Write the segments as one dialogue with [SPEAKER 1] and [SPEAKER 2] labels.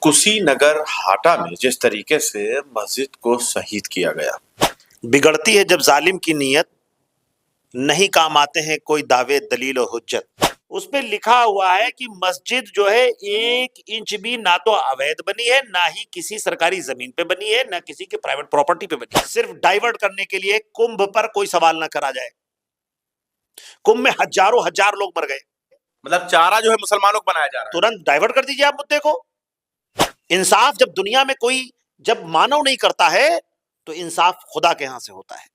[SPEAKER 1] कुशीनगर हाटा में जिस तरीके से मस्जिद को शहीद किया गया,
[SPEAKER 2] बिगड़ती है जब जालिम की नीयत, नहीं काम आते हैं कोई दावे दलील और हुज्जत। उस पे लिखा हुआ है कि मस्जिद जो है 1 इंच भी ना तो अवैध बनी है, ना ही किसी सरकारी जमीन पे बनी है, ना किसी के प्राइवेट प्रॉपर्टी पे बनी है। सिर्फ डाइवर्ट करने के लिए कुंभ पर कोई सवाल ना करा जाए। कुंभ में हजारों हजार लोग मर गए,
[SPEAKER 1] मतलब चारा जो है मुसलमानों को बनाया जा रहा है।
[SPEAKER 2] तुरंत डाइवर्ट कर दीजिए आप मुद्दे को। इंसाफ जब दुनिया में कोई जब मानव नहीं करता है तो इंसाफ खुदा के यहां से होता है।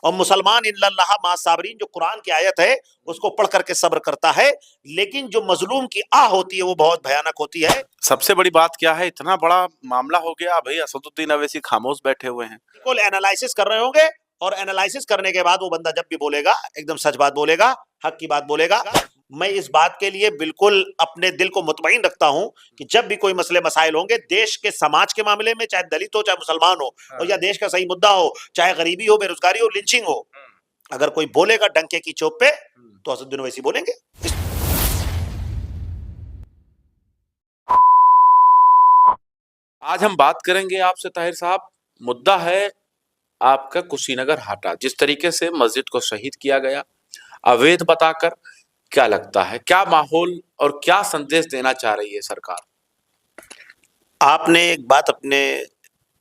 [SPEAKER 2] और मुसलमान इल्लल्लाह मा साबरीन जो कुरान की आयत है उसको पढ़ करके सब्र करता है, लेकिन जो मजलूम की आह होती है वो बहुत भयानक होती है।
[SPEAKER 1] सबसे बड़ी बात क्या है, इतना बड़ा मामला हो गया, भाई असदुद्दीन अवैसी खामोश बैठे हुए हैं।
[SPEAKER 2] बिल्कुल एनालिसिस कर रहे होंगे, और एनालिसिस करने के बाद वो बंदा जब भी बोलेगा एकदम सच बात बोलेगा, हक की बात बोलेगा। मैं इस बात के लिए बिल्कुल अपने दिल को मुतमईन रखता हूं कि जब भी कोई मसले मसाइल होंगे देश के समाज के मामले में, चाहे दलित हो चाहे मुसलमान हो, और या देश का सही मुद्दा हो, चाहे गरीबी हो, बेरोजगारी हो, लिंचिंग हो, अगर कोई बोलेगा डंके की चोट पे तो असदुद्दीन ओवैसी बोलेंगे।
[SPEAKER 1] आज हम बात करेंगे आपसे ताहिर साहब, मुद्दा है आपका कुशीनगर हाटा, जिस तरीके से मस्जिद को शहीद किया गया अवैध बताकर। क्या लगता है, क्या माहौल और क्या संदेश देना चाह रही है सरकार?
[SPEAKER 2] आपने एक बात अपने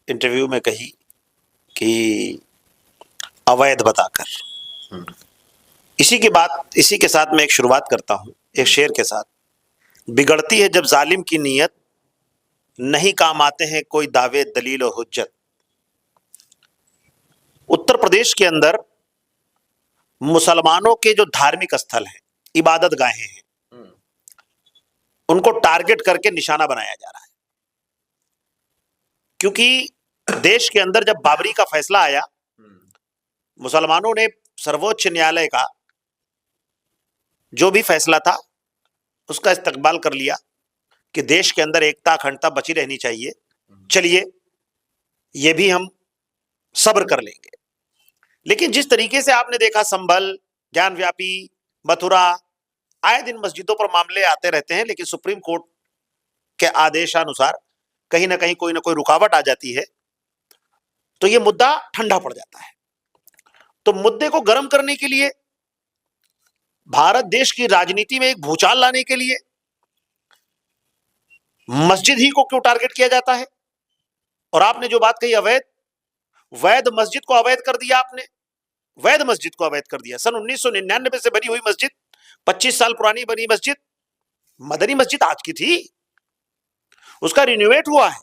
[SPEAKER 2] इंटरव्यू में कही कि अवैध बताकर, इसी के साथ मैं एक शुरुआत करता हूं एक शेर के साथ। बिगड़ती है जब जालिम की नीयत, नहीं काम आते हैं कोई दावे दलील और हुज्जत। उत्तर प्रदेश के अंदर मुसलमानों के जो धार्मिक स्थल हैं, इबादत गाहें हैं, उनको टारगेट करके निशाना बनाया जा रहा है। क्योंकि देश के अंदर जब बाबरी का फैसला आया, मुसलमानों ने सर्वोच्च न्यायालय का जो भी फैसला था उसका इस्तकबाल कर लिया कि देश के अंदर एकता अखंडता बची रहनी चाहिए। चलिए ये भी हम सब्र कर लेंगे। लेकिन जिस तरीके से आपने देखा संभल, ज्ञानव्यापी, मथुरा, आए दिन मस्जिदों पर मामले आते रहते हैं, लेकिन सुप्रीम कोर्ट के आदेशानुसार कहीं ना कहीं कोई ना कोई रुकावट आ जाती है तो ये मुद्दा ठंडा पड़ जाता है। तो मुद्दे को गर्म करने के लिए, भारत देश की राजनीति में एक भूचाल लाने के लिए मस्जिद ही को क्यों टारगेट किया जाता है? और आपने जो बात कही अवैध, वैध मस्जिद को अवैध कर दिया आपने, वैध मस्जिद को अवैध कर दिया। सन 1999 से बनी हुई मस्जिद, 25 साल पुरानी बनी मस्जिद, मदनी मस्जिद आज की थी, उसका रिन्यूएट हुआ है,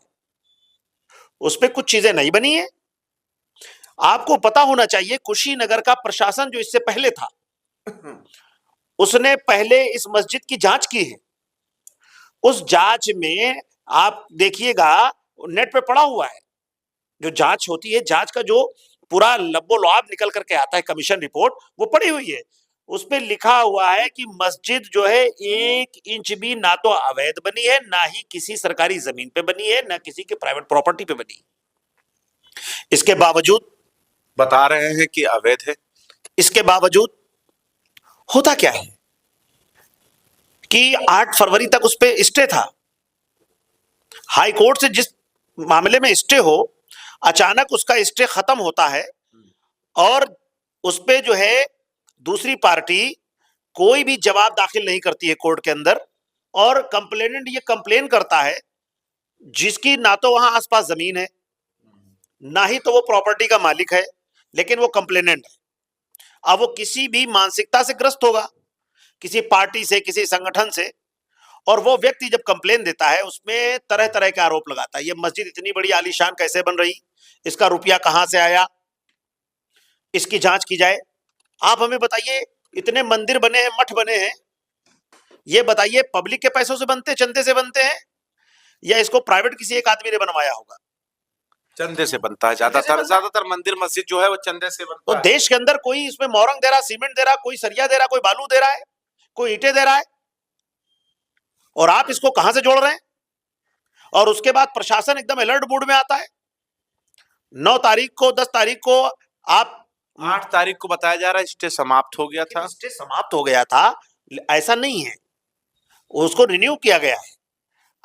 [SPEAKER 2] उस पर कुछ चीजें नहीं बनी है। आपको पता होना चाहिए कुशीनगर का प्रशासन जो इससे पहले था उसने पहले इस मस्जिद की जांच की है। उस जांच में आप देखिएगा, नेट पे पड़ा हुआ है, जो जांच होती है, जांच का जो पूरा लब्बो लुआब निकल करके आता है, कमीशन रिपोर्ट, वो पड़ी हुई है। उस पे लिखा हुआ है कि मस्जिद जो है 1 इंच भी ना तो अवैध बनी है, ना ही किसी सरकारी जमीन पे बनी है, ना किसी के प्राइवेट प्रॉपर्टी पे बनी। इसके बावजूद
[SPEAKER 1] बता रहे हैं कि अवैध है।
[SPEAKER 2] इसके बावजूद होता क्या है कि 8 फरवरी तक उस पे स्टे था। हाई कोर्ट से जिस मामले में स्टे हो, अचानक उसका स्टे खत्म होता है और उस पे जो है दूसरी पार्टी कोई भी जवाब दाखिल नहीं करती है कोर्ट के अंदर, और कंप्लेनेंट ये कंप्लेन करता है जिसकी ना तो वहां आसपास जमीन है, ना ही तो वो प्रॉपर्टी का मालिक है, लेकिन वो कंप्लेनेंट है। अब वो किसी भी मानसिकता से ग्रस्त होगा, किसी पार्टी से, किसी संगठन से, और वो व्यक्ति जब कंप्लेन देता है उसमें तरह तरह के आरोप लगाता है। ये मस्जिद इतनी बड़ी आलीशान कैसे बन रही, इसका रुपया कहां से आया, इसकी जांच की जाए। आप हमें बताइए, इतने मंदिर बने हैं, मठ बने हैं, ये बताइए पब्लिक के पैसों से बनते, चंदे से बनते हैं, या इसको प्राइवेट किसी एक आदमी ने बनवाया होगा?
[SPEAKER 1] चंदे से बनता है, ज्यादातर मंदिर मस्जिद जो है वो चंदे से बनता
[SPEAKER 2] तो
[SPEAKER 1] है।
[SPEAKER 2] देश के अंदर कोई इसमें मोरंग दे रहा, सीमेंट दे रहा, कोई सरिया दे रहा, कोई बालू दे रहा है, कोई ईंटें दे रहा है, और आप इसको कहां से जोड़ रहे हैं? और उसके बाद प्रशासन एकदम अलर्ट मोड में आता है। 9 तारीख को, 10 तारीख को, आप
[SPEAKER 1] 8 तारीख को बताया जा रहा है स्टे समाप्त हो गया था।
[SPEAKER 2] स्टे समाप्त हो गया था, ऐसा नहीं है, उसको रिन्यू किया गया है।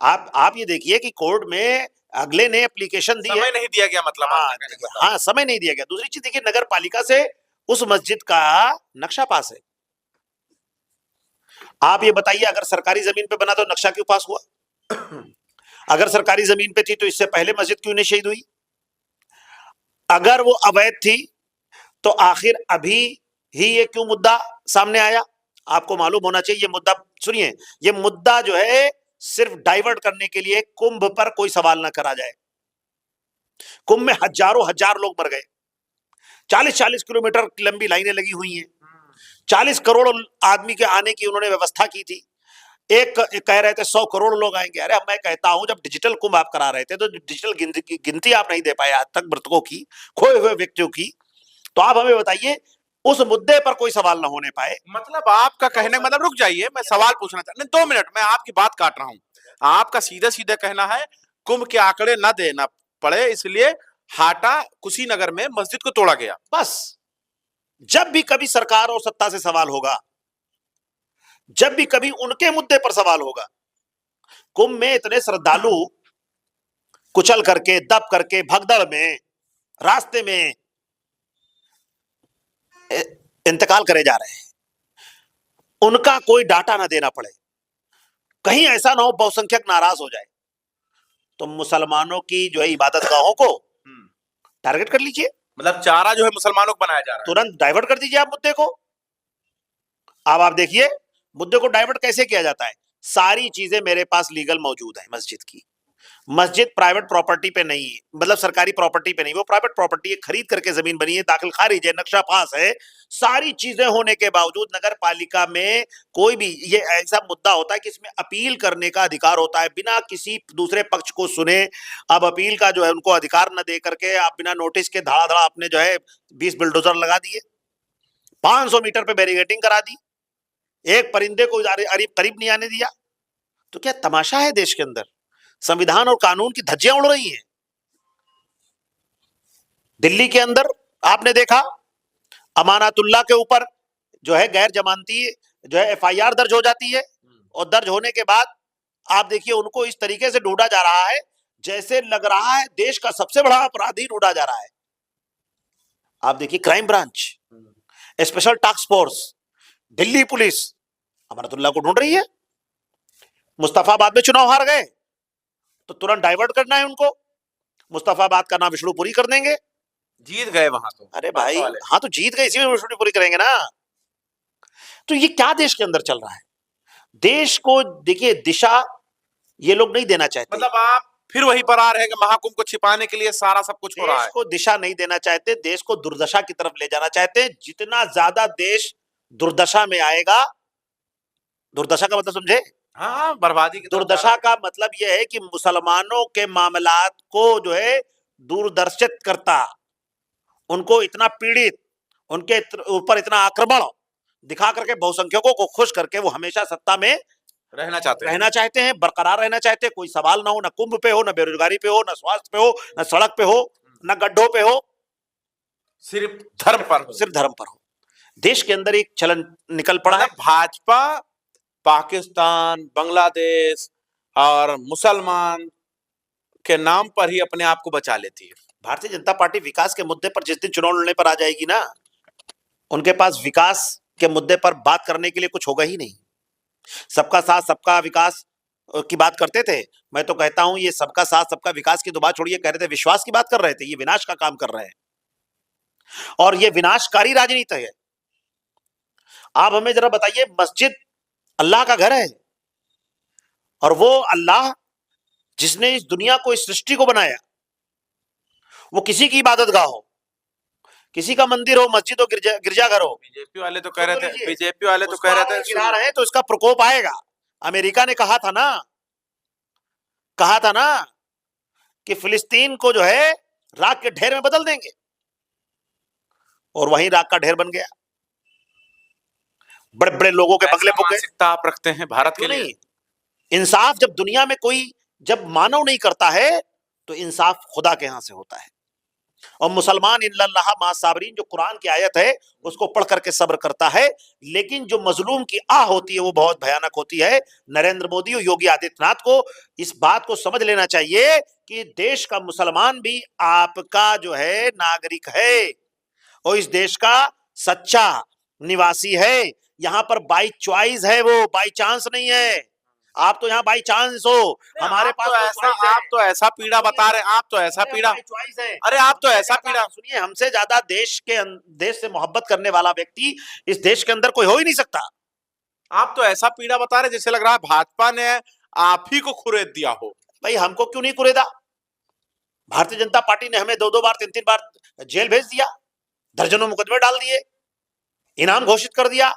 [SPEAKER 2] आप ये देखिए कि कोर्ट में अगले ने एप्लीकेशन दी है,
[SPEAKER 1] समय नहीं दिया गया, मतलब
[SPEAKER 2] हाँ
[SPEAKER 1] आपका कहने का मतलब।
[SPEAKER 2] हाँ, समय नहीं दिया गया। दूसरी चीज देखिए, नगर पालिका से उस मस्जिद का नक्शा पास है। आप ये बताइए, अगर सरकारी जमीन पे बना तो नक्शा क्यों पास हुआ? अगर सरकारी जमीन पे थी तो इससे पहले मस्जिद क्यों नहीं शहीद हुई? अगर वो अवैध थी तो आखिर अभी ही ये क्यों मुद्दा सामने आया? आपको मालूम होना चाहिए ये मुद्दा, सुनिए, ये मुद्दा जो है सिर्फ डाइवर्ट करने के लिए, कुंभ पर कोई सवाल ना करा जाए। कुंभ में हजारों हजार लोग मर गए, 40-40 किलोमीटर लंबी लाइनें लगी हुई हैं, 40 करोड़ आदमी के आने की उन्होंने व्यवस्था की थी। एक कह रहे थे 100 करोड़ लोग आएंगे। अरे मैं कहता हूं, जब डिजिटल कुंभ आप करा रहे थे तो डिजिटल गिनती आप नहीं दे पाए आज तक मृतकों की, खोए हुए व्यक्तियों की। तो आप हमें बताइए, उस मुद्दे पर कोई सवाल ना होने पाए।
[SPEAKER 1] मतलब आपका कहने का मतलब, रुक जाइए, मैं सवाल पूछना चाहता, नहीं 2 मिनट, मैं आपकी बात काट रहा हूँ। आपका सीधा सीधा कहना है कुंभ के आंकड़े न देना पड़े, इसलिए हाटा कुशीनगर में मस्जिद को तोड़ा गया।
[SPEAKER 2] बस जब भी कभी सरकार और सत्ता से सवाल होगा, जब भी कभी उनके मुद्दे पर सवाल होगा, कुंभ में इतने श्रद्धालु कुचल करके, दब करके, भगदड़ में, रास्ते में इंतकाल करे जा रहे हैं, उनका कोई डाटा ना देना पड़े। कहीं ऐसा ना हो बहुसंख्यक नाराज हो जाए, तो मुसलमानों की जो है इबादत गाहों को टारगेट कर लीजिए,
[SPEAKER 1] मतलब चारा जो है मुसलमानों को बनाया जा रहा है।
[SPEAKER 2] तुरंत डाइवर्ट कर दीजिए आप मुद्दे को। अब आप देखिए मुद्दे को डाइवर्ट कैसे किया जाता है। सारी चीजें मेरे पास लीगल मौजूद है मस्जिद की। मस्जिद प्राइवेट प्रॉपर्टी पे नहीं है, मतलब सरकारी प्रॉपर्टी पे नहीं, वो प्राइवेट प्रॉपर्टी है, खरीद करके जमीन बनी है, दाखिल खारिज है, नक्शा पास है। सारी चीजें होने के बावजूद नगर पालिका में कोई भी ये ऐसा मुद्दा होता है कि इसमें अपील करने का अधिकार होता है, बिना किसी दूसरे पक्ष को सुने। अब अपील का जो है उनको अधिकार न दे करके आप बिना नोटिस के धड़ा धड़ा आपने जो है 20 बिल्डोजर लगा दिए, 500 मीटर पे बैरिकेडिंग करा दी, एक परिंदे को करीब नहीं आने दिया। तो क्या तमाशा है देश के अंदर? संविधान और कानून की धज्जियां उड़ रही हैं। दिल्ली के अंदर आपने देखा, अमानतुल्लाह के ऊपर जो है गैर जमानती जो है एफआईआर दर्ज हो जाती है, और दर्ज होने के बाद आप देखिए उनको इस तरीके से ढूंढा जा रहा है जैसे लग रहा है देश का सबसे बड़ा अपराधी ढूंढा जा रहा है। आप देखिए crime branch, special task force, Delhi police Amanatullah को ढूंढ रही है। मुस्तफाबाद में चुनाव हार गए तो तुरंत डाइवर्ट करना है उनको, मुस्तफाबाद का नाम विष्णुपुरी कर देंगे।
[SPEAKER 1] जीत गए वहां तो।
[SPEAKER 2] अरे भाई हाँ, तो जीत गए, इसी में विष्णुपुरी करेंगे ना। तो ये क्या देश के अंदर चल रहा है? देश को देखिए दिशा ये लोग नहीं देना चाहते।
[SPEAKER 1] मतलब आप फिर वहीं पर आ रहे हैं कि महाकुंभ को छिपाने के लिए सारा सब कुछ हो रहा
[SPEAKER 2] देश
[SPEAKER 1] है।
[SPEAKER 2] को दिशा नहीं देना चाहते, देश को दुर्दशा की तरफ ले जाना चाहते हैं। जितना ज्यादा देश दुर्दशा में आएगा, दुर्दशा का मतलब समझे?
[SPEAKER 1] हाँ, बर्बादी की तरफ जा रहा
[SPEAKER 2] दुर्दशा
[SPEAKER 1] है।
[SPEAKER 2] का मतलब यह है कि मुसलमानों के मामलात को जो है दूरदर्शित करता, उनको इतना पीड़ित, उनके ऊपर इतना आक्रमण दिखा करके बहुसंख्यकों को खुश करके वो हमेशा सत्ता में
[SPEAKER 1] रहना चाहते हैं।
[SPEAKER 2] रहना चाहते हैं, बरकरार रहना चाहते हैं। कोई सवाल ना हो, ना कुंभ पे हो, ना बेरोजगारी पे हो, ना स्वास्थ्य पे हो, ना सड़क पे हो, ना गड्ढों पे हो,
[SPEAKER 1] सिर्फ धर्म पर हो।
[SPEAKER 2] सिर्फ धर्म पर हो। देश के अंदर एक चलन निकल पड़ा है।
[SPEAKER 1] मतलब भाजपा पाकिस्तान, बांग्लादेश और मुसलमान के नाम पर ही अपने आप को बचा लेती है।
[SPEAKER 2] भारतीय जनता पार्टी विकास के मुद्दे पर जिस दिन चुनाव लड़ने पर आ जाएगी ना, उनके पास विकास के मुद्दे पर बात करने के लिए कुछ होगा ही नहीं। सबका साथ सबका विकास की बात करते थे, मैं तो कहता हूं ये सबका साथ सबका विकास की तो बात छोड़िए, कह रहे थे विश्वास की बात कर रहे थे। ये विनाश का काम कर रहे हैं और ये विनाशकारी राजनीति है। आप हमें जरा बताइए, मस्जिद अल्लाह का घर है, और वो अल्लाह जिसने इस दुनिया को, इस सृष्टि को बनाया, वो किसी की इबादत गाह हो, किसी का मंदिर हो, मस्जिद हो, गिरजाघर हो।
[SPEAKER 1] बीजेपी वाले तो कह रहे थे, बीजेपी वाले तो कह रहे थे
[SPEAKER 2] गिरा रहे हैं तो इसका प्रकोप आएगा। अमेरिका ने कहा था ना कि फिलिस्तीन को जो है राख के ढेर में बदल देंगे, और वहीं राख का ढेर बन गया। बड़े बड़े लोगों के बंगले फूक गए।
[SPEAKER 1] आप रखते हैं भारत के लिए।
[SPEAKER 2] नहीं, इंसाफ जब दुनिया में कोई जब मानव नहीं करता है तो इंसाफ खुदा के यहां से होता है। और मुसलमान इन्नल्लाह मा साबरीन जो कुरान की आयत है उसको पढ़ करके सब्र करता है। लेकिन जो मजलूम की आह होती है वो बहुत भयानक होती है। नरेंद्र मोदी और योगी आदित्यनाथ को इस बात को समझ लेना चाहिए कि देश का मुसलमान भी आपका जो है नागरिक है और इस देश का सच्चा निवासी है। यहाँ पर बाई चॉइस है, वो बाई चांस नहीं है। आप तो यहाँ बाई चांस हो, हमारे पास तो ऐसा
[SPEAKER 1] आप तो ऐसा पीड़ा बता रहे, आप तो ऐसा पीड़ा,
[SPEAKER 2] चॉइस है।
[SPEAKER 1] अरे आप तो ऐसा पीड़ा,
[SPEAKER 2] सुनिए, हमसे ज्यादा देश से मोहब्बत करने वाला व्यक्ति इस देश के अंदर कोई हो ही नहीं सकता।
[SPEAKER 1] आप तो ऐसा पीड़ा बता रहे जैसे लग रहा है भाजपा ने आप ही को कुरेद दिया हो।
[SPEAKER 2] भाई हमको क्यों नहीं कुरेदा? भारतीय जनता पार्टी ने हमें 2-2 बार 3-3 बार जेल भेज दिया, दर्जनों मुकदमे डाल दिए, इनाम घोषित कर दिया,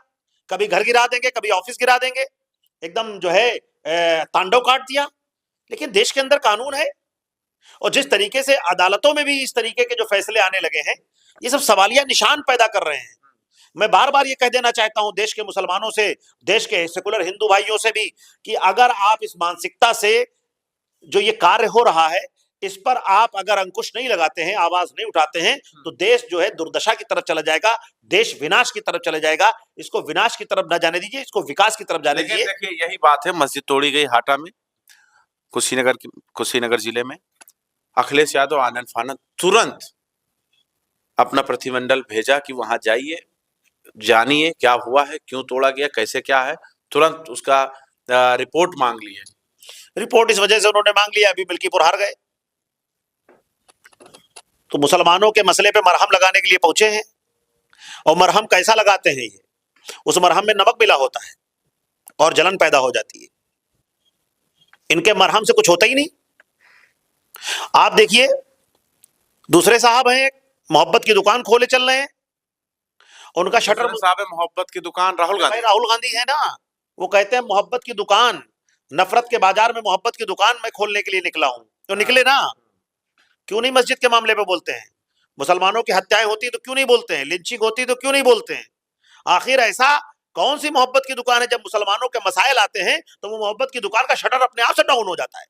[SPEAKER 2] कभी घर गिरा देंगे, कभी ऑफिस गिरा देंगे, एकदम जो है तांडव काट दिया। लेकिन देश के अंदर कानून है और जिस तरीके से अदालतों में भी इस तरीके के जो फैसले आने लगे हैं, ये सब सवालिया निशान पैदा कर रहे हैं। मैं बार बार ये कह देना चाहता हूं देश के मुसलमानों से, देश के सेकुलर हिंदू भाइयों से भी, कि अगर आप इस मानसिकता से जो ये कार्य हो रहा है इस पर आप अगर अंकुश नहीं लगाते हैं, आवाज नहीं उठाते हैं, तो देश जो है दुर्दशा की तरफ चला जाएगा, देश विनाश की तरफ चला जाएगा। इसको विनाश की तरफ न जाने दीजिए, इसको विकास की तरफ जाने दीजिए।
[SPEAKER 1] देखिए यही बात है, मस्जिद तोड़ी गई हाटा में, कुशीनगर जिले में। अखिलेश यादव आनंद फानंद तुरंत अपना प्रतिनिधिमंडल भेजा कि वहां जाइए, जानिए क्या हुआ है, क्यों तोड़ा गया, कैसे क्या है, तुरंत उसका रिपोर्ट मांग लिए।
[SPEAKER 2] रिपोर्ट इस वजह से उन्होंने मांग लिया, अभी मिल्कीपुर हार गए। तो मुसलमानों के मसले पे मरहम लगाने के लिए पहुंचे हैं, और मरहम कैसा लगाते हैं? ये उस मरहम में नमक मिला होता है और जलन पैदा हो जाती है। इनके मरहम से कुछ होता ही नहीं। आप देखिए, दूसरे साहब हैं, मोहब्बत की दुकान खोले चल रहे हैं, उनका शटर
[SPEAKER 1] साहब है मोहब्बत की दुकान, राहुल
[SPEAKER 2] गांधी है ना, वो कहते हैं मोहब्बत की दुकान, नफरत के बाजार में मोहब्बत की दुकान मैं खोलने के लिए निकला हूं। तो निकले ना, क्यों नहीं मस्जिद के मामले पे बोलते हैं? मुसलमानों की हत्याएं होती तो क्यों नहीं बोलते हैं? लिंचिंग होती तो क्यों नहीं बोलते हैं? आखिर ऐसा कौन सी मोहब्बत की दुकान है? जब मुसलमानों के मसाइल आते हैं तो वो मोहब्बत की दुकान का शटर अपने आप से डाउन हो जाता है।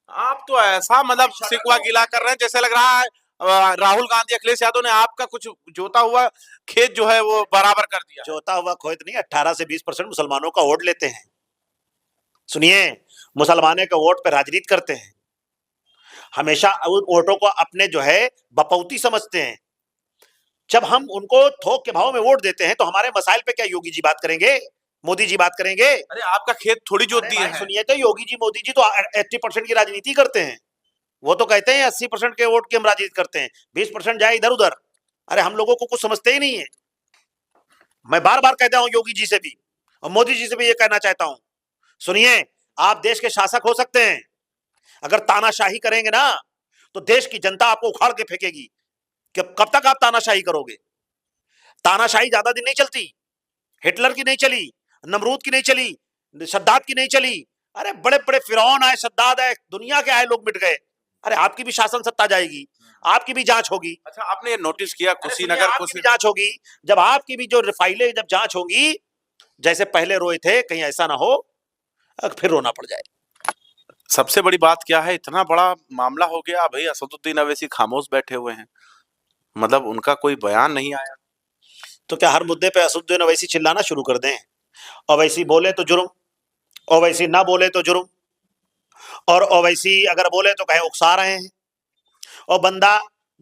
[SPEAKER 1] आप तो ऐसा मतलब सिकवा गिला कर रहे हैं जैसे लग रहा है राहुल गांधी अखिलेश यादव ने आपका कुछ जोता हुआ खेत जो है वो बराबर कर दिया।
[SPEAKER 2] जोता हुआ खेत नहीं, 18 से 20% मुसलमानों का वोट लेते हैं। सुनिए, मुसलमानों के वोट पे राजनीति करते हैं, हमेशा उन वोटों को अपने जो है बपौती समझते हैं। जब हम उनको थोक के भाव में वोट देते हैं तो हमारे मसाइल पे क्या योगी जी बात करेंगे, मोदी जी बात करेंगे?
[SPEAKER 1] अरे आपका खेत थोड़ी जोत दिए हैं।
[SPEAKER 2] सुनिए, तो योगी जी मोदी जी तो 80% की राजनीति करते हैं। वो तो कहते हैं 80% के वोट की हम राजनीति करते हैं, 20% जाए इधर उधर। अरे हम लोगों को कुछ समझते ही नहीं है। मैं बार बार कहता हूं योगी जी से भी और मोदी जी से भी ये कहना चाहता हूं, सुनिए, आप देश के शासक हो सकते हैं, अगर तानाशाही करेंगे ना तो देश की जनता आपको उखाड़ के फेंकेगी। कि कब तक आप तानाशाही करोगे? तानाशाही ज्यादा दिन नहीं चलती। हिटलर की नहीं चली, नमरूद की नहीं चली, शद्दाद की नहीं चली। अरे बड़े बड़े फिरौन आए, शद्दाद आए, दुनिया के आए लोग मिट गए। अरे आपकी भी शासन सत्ता जाएगी, आपकी भी जांच होगी।
[SPEAKER 1] अच्छा, आपने ये नोटिस किया कुशीनगर
[SPEAKER 2] आपकी भी जांच होगी, जब आपकी भी जो फाइलें जब जांच होगी, जैसे पहले रोए थे कहीं ऐसा ना हो फिर रोना पड़ जाए।
[SPEAKER 1] सबसे बड़ी बात क्या है, इतना बड़ा मामला हो गया, भाई असदुद्दीन अवैसी खामोश बैठे हुए हैं, मतलब उनका कोई बयान नहीं आया।
[SPEAKER 2] तो क्या हर मुद्दे पे असदुद्दीन अवैसी चिल्लाना शुरू कर दें? ओवैसी बोले तो जुर्म, ओवैसी ना बोले तो जुर्म, और ओवैसी अगर बोले तो कहे उकसा रहे हैं। और बंदा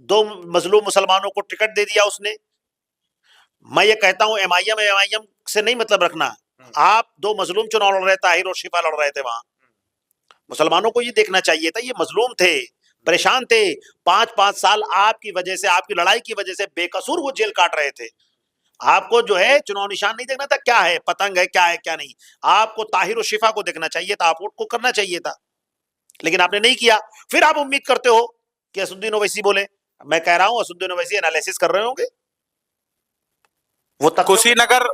[SPEAKER 2] 2 मजलूम मुसलमानों को टिकट दे दिया उसने। मैं ये कहता हूं एमआईएम से नहीं मतलब रखना। आप 2 मजलूम चुनाव लड़ रहे, ताहिर और शिफा लड़ रहे थे वहां। मुसलमानों को ये देखना चाहिए था, ये मजलूम थे, परेशान थे, 5-5 साल आपकी वजह से, आपकी लड़ाई की वजह से बेकसूर वो जेल काट रहे थे। आपको जो है चुनाव निशान नहीं देखना था, क्या है पतंग है, क्या है क्या नहीं। आपको ताहिर और शिफा को देखना चाहिए था, आप वोट को करना चाहिए था, लेकिन आपने नहीं किया। फिर आप उम्मीद करते हो कि असदुद्दीन ओवैसी बोले। मैं कह रहा हूं असदुद्दीन ओवैसी एनालिसिस कर रहे होंगे, वो
[SPEAKER 1] कुशीनगर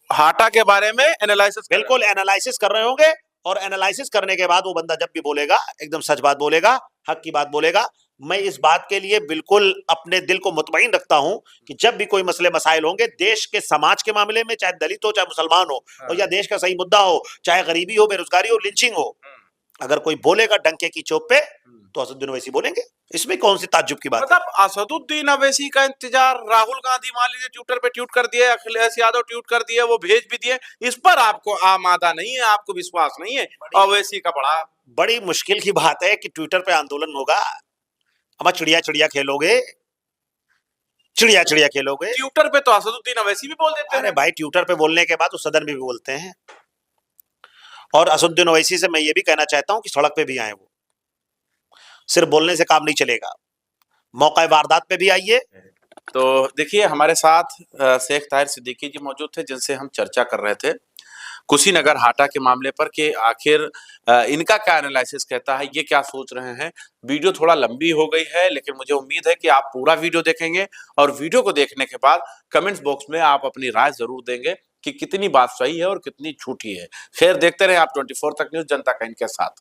[SPEAKER 1] हाटा के बारे में एनालिसिस,
[SPEAKER 2] बिल्कुल एनालिसिस कर रहे होंगे। और एनालिसिस करने के बाद वो बंदा जब भी बोलेगा एकदम सच बात बोलेगा, हक की बात बोलेगा। मैं इस बात के लिए बिल्कुल अपने दिल को मुतमईन रखता हूं कि जब भी कोई मसले मसाइल होंगे देश के समाज के मामले में, चाहे दलित हो, चाहे मुसलमान हो, और या देश का सही मुद्दा हो, चाहे गरीबी हो, बेरोजगारी हो, लिंचिंग हो, अगर कोई बोलेगा डंके की चोट पे तो असदुद्दीन ओवैसी बोलेंगे, इसमें कौन सी ताज्जुब की बात है?
[SPEAKER 1] मतलब असदुद्दीन अवैसी का इंतजार राहुल गांधी मान लीजिए ट्विटर पे ट्वीट कर दिए, अखिलेश यादव ट्वीट कर दिए, वो भेज भी दिए, इस पर आपको आमादा नहीं है, आपको विश्वास नहीं है अवैसी का बड़ा।
[SPEAKER 2] बड़ी मुश्किल की बात है कि ट्विटर पे आंदोलन होगा, अब चिड़िया चिड़िया खेलोगे, चिड़िया चिड़िया खेलोगे।
[SPEAKER 1] ट्विटर पे तो असदुद्दीन अवैसी भी बोल देते
[SPEAKER 2] अरे
[SPEAKER 1] हैं।
[SPEAKER 2] भाई, ट्विटर पे बोलने के बाद तो सदन में भी बोलते हैं। और असदुद्दीन ओवैसी से मैं ये भी कहना चाहता हूं कि सड़क पे भी आए, वो सिर्फ बोलने से काम नहीं चलेगा, मौका वारदात पे भी आइए।
[SPEAKER 1] तो देखिए हमारे साथ शेख ताहिर सिद्दीकी जी मौजूद थे, जिनसे हम चर्चा कर रहे थे कुशीनगर हाटा के मामले पर कि आखिर इनका क्या एनालिसिस कहता है, ये क्या सोच रहे हैं। वीडियो थोड़ा लंबी हो गई है, लेकिन मुझे उम्मीद है कि आप पूरा वीडियो देखेंगे और वीडियो को देखने के बाद कमेंट्स बॉक्स में आप अपनी राय जरूर देंगे कि कितनी बात सही है और कितनी झूठी है। खैर, देखते रहे आप 24 तक न्यूज़, जनता का इनके साथ।